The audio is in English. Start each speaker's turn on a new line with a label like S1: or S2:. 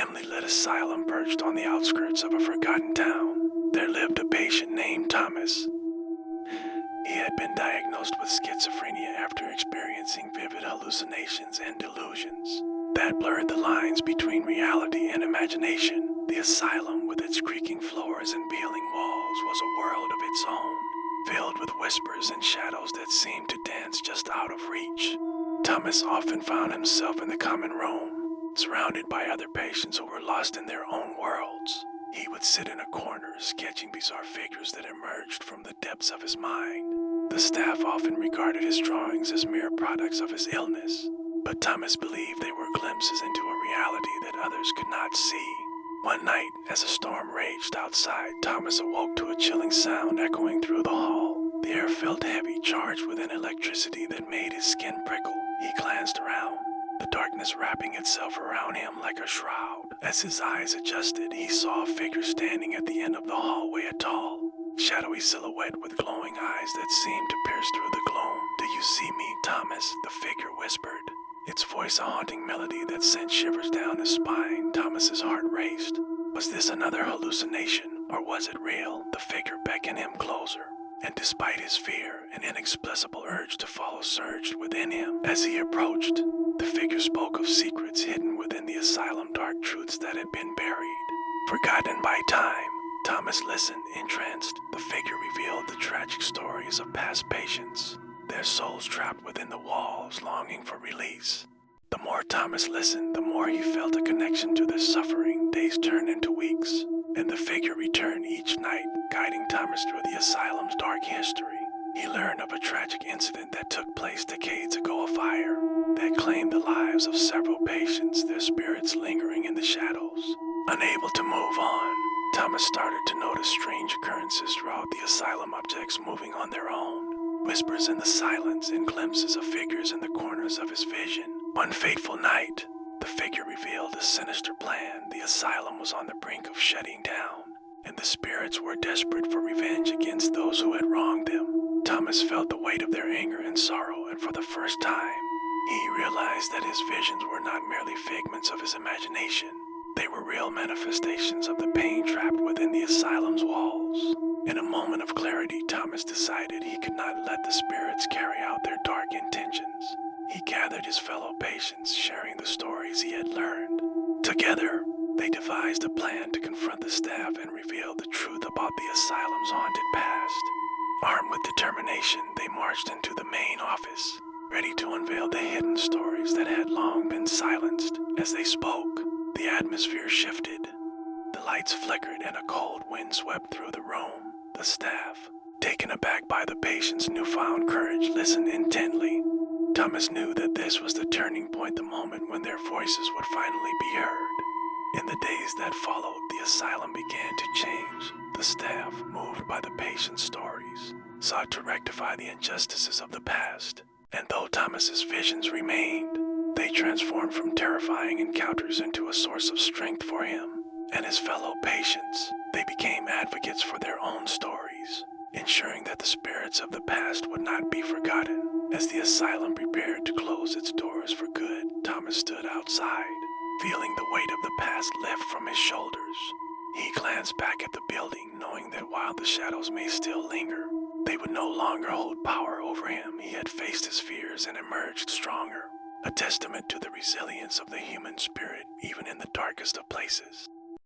S1: dimly lit asylum perched on the outskirts of a forgotten town, there lived a patient named Thomas. He had been diagnosed with schizophrenia after experiencing vivid hallucinations and delusions that blurred the lines between reality and imagination. The asylum, with its creaking floors and peeling walls, was a world of its own, filled with whispers and shadows that seemed to dance just out of reach. Thomas often found himself in the common room, surrounded by other patients who were lost in their own worlds. He would sit in a corner, sketching bizarre figures that emerged from the depths of his mind. The staff often regarded his drawings as mere products of his illness, but Thomas believed they were glimpses into a reality that others could not see. One night, as a storm raged outside, Thomas awoke to a chilling sound echoing through the hall. The air felt heavy, charged with an electricity that made his skin prickle. He glanced around, the darkness wrapping itself around him like a shroud. As his eyes adjusted, he saw a figure standing at the end of the hallway, a tall, shadowy silhouette with glowing eyes that seemed to pierce through the gloom. "Do you see me, Thomas?" the figure whispered, its voice a haunting melody that sent shivers down his spine. Thomas's heart raced. Was this another hallucination, or was it real? The figure beckoned him closer, and despite his fear, an inexplicable urge to follow surged within him. As he approached, the figure spoke of secrets hidden within the asylum, dark truths that had been buried, forgotten by time. Thomas listened, entranced. The figure revealed the tragic stories of past patients, their souls trapped within the walls, longing for release. The more Thomas listened, the more he felt a connection to their suffering. Days turned into weeks, and the figure returned each night, guiding Thomas through the asylum's dark history. He learned of a tragic incident that took place decades ago, a fire that claimed the lives of several patients, their spirits lingering in the shadows. Unable to move on, Thomas started to notice strange occurrences throughout the asylum, objects moving on their own, whispers in the silence, and glimpses of figures in the corners of his vision. One fateful night, the figure revealed a sinister plan. The asylum was on the brink of shutting down, and the spirits were desperate for revenge against those who had wronged them. Thomas felt the weight of their anger and sorrow, and for the first time, he realized that his visions were not merely figments of his imagination. They were real manifestations of the pain trapped within the asylum's walls. In a moment of clarity, Thomas decided he could not let the spirits carry out their dark intentions. He gathered his fellow patients, sharing the stories he had learned. Together, they devised a plan to confront the staff and reveal the truth about the asylum's haunted past. Armed with determination, they marched into the main office, ready to unveil the hidden stories that had long been silenced. As they spoke, the atmosphere shifted. The lights flickered and a cold wind swept through the room. The staff, taken aback by the patient's newfound courage, listened intently. Thomas knew that this was the turning point, the moment when their voices would finally be heard. In the days that followed, the asylum began to change. The staff, moved by the patient's stories, sought to rectify the injustices of the past. And though Thomas's visions remained, they transformed from terrifying encounters into a source of strength for him and his fellow patients. They became advocates for their own stories, ensuring that the spirits of the past would not be forgotten. As the asylum prepared to close its doors for good, Thomas stood outside, feeling the weight of the past lift from his shoulders. He glanced back at the building, knowing that while the shadows may still linger, they would no longer hold power over him. He had faced his fears and emerged stronger, a testament to the resilience of the human spirit, even in the darkest of places.